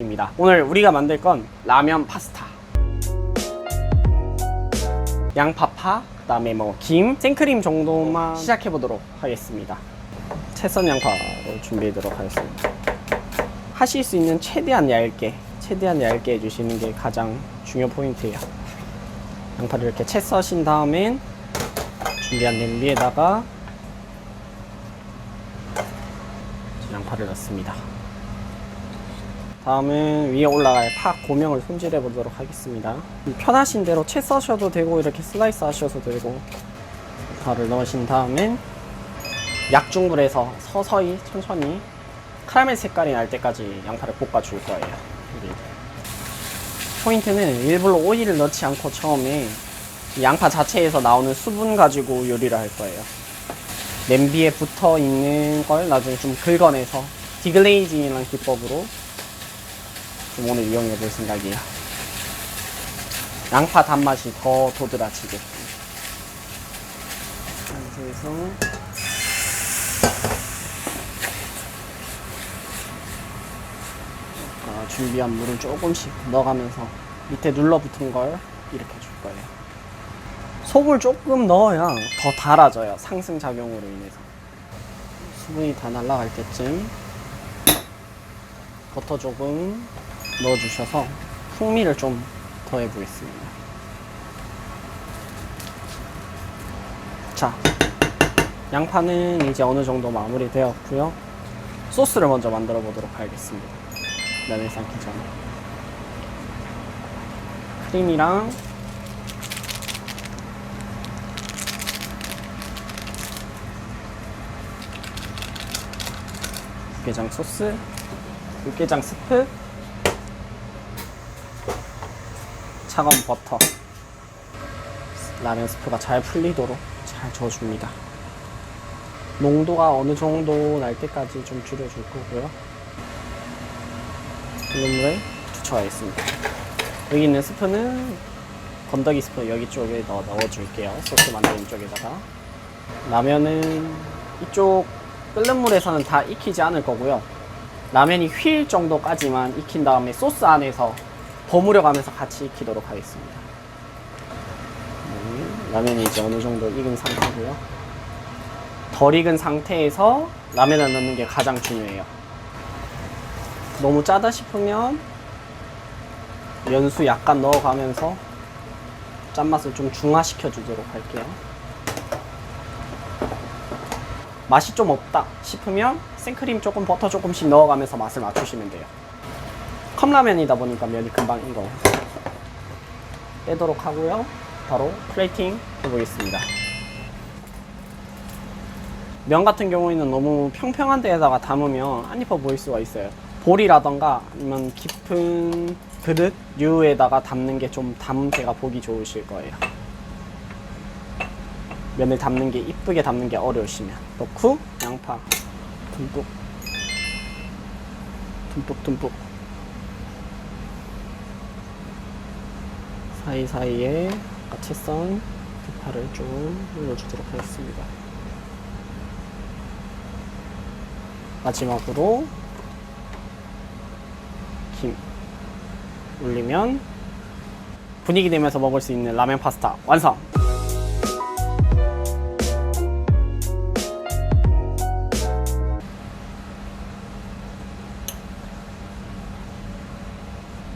입니다. 오늘 우리가 만들 건 라면 파스타, 양파파, 그 다음에 김, 생크림 정도만 시작해 보도록 하겠습니다. 채썬 양파로 준비하도록 하겠습니다. 하실 수 있는 최대한 얇게 해주시는 게 가장 중요 포인트예요. 양파를 이렇게 채 써신 다음엔 준비한 냄비에다가 양파를 넣습니다. 다음은 위에 올라갈 파 고명을 손질해 보도록 하겠습니다. 편하신 대로 채 써셔도 되고 이렇게 슬라이스 하셔도 되고, 파를 넣으신 다음엔 약중불에서 서서히 천천히 카라멜 색깔이 날 때까지 양파를 볶아 줄 거예요. 포인트는 일부러 오일을 넣지 않고 처음에 양파 자체에서 나오는 수분 가지고 요리를 할 거예요. 냄비에 붙어 있는 걸 나중에 좀 긁어내서 디글레이징이라는 기법으로 좀 오늘 이용해 볼 생각이에요. 양파 단맛이 더 도드라지게. 상태에서 준비한 물을 조금씩 넣어가면서 밑에 눌러붙은 걸 이렇게 줄 거예요. 속을 조금 넣어야 더 달아져요. 상승작용으로 인해서. 수분이 다 날아갈 때쯤 버터 조금 넣어주셔서 풍미를 좀 더해 보겠습니다. 자, 양파는 이제 어느 정도 마무리 되었고요. 소스를 먼저 만들어 보도록 하겠습니다. 면을 삶기 전에 크림이랑 육개장 소스, 육개장 스프, 차가운 버터, 라면 스프가 잘 풀리도록 잘 저어줍니다. 농도가 어느 정도 날 때까지 좀 줄여줄 거고요. 끓는 물에 투쳐하겠습니다. 여기 있는 스프는 건더기 스프 여기 쪽에 넣어줄게요. 소스 만드는 쪽에다가. 라면은 이쪽 끓는 물에서는 다 익히지 않을 거고요. 라면이 휠 정도까지만 익힌 다음에 소스 안에서 버무려 가면서 같이 익히도록 하겠습니다. 라면이 이제 어느 정도 익은 상태고요. 덜 익은 상태에서 라면을 넣는 게 가장 중요해요. 너무 짜다 싶으면 연수 약간 넣어가면서 짠맛을 좀 중화시켜 주도록 할게요. 맛이 좀 없다 싶으면 생크림 조금, 버터 조금씩 넣어가면서 맛을 맞추시면 돼요. 컵라면이다 보니까 면이 금방 익어요. 빼도록 하고요. 바로 플레이팅 해보겠습니다. 면 같은 경우에는 너무 평평한 데에다가 담으면 안 이뻐 보일 수가 있어요. 볼이라던가 아니면 깊은 그릇류에다가 담는 게 좀 담음새가 보기 좋으실 거예요. 면을 담는 게 이쁘게 담는 게 어려우시면 넣고 양파 듬뿍 사이사이에 같이 썬 대파를 좀 올려주도록 하겠습니다. 마지막으로 김 올리면 분위기 내면서 먹을 수 있는 라면 파스타 완성!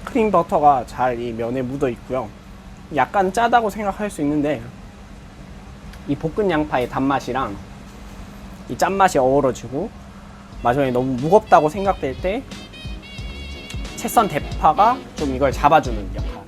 크림 버터가 잘 이 면에 묻어 있고요. 약간 짜다고 생각할 수 있는데 이 볶은 양파의 단맛이랑 이 짠맛이 어우러지고 마지막에 너무 무겁다고 생각될 때 채 썬 대파가 좀 이걸 잡아주는 역할.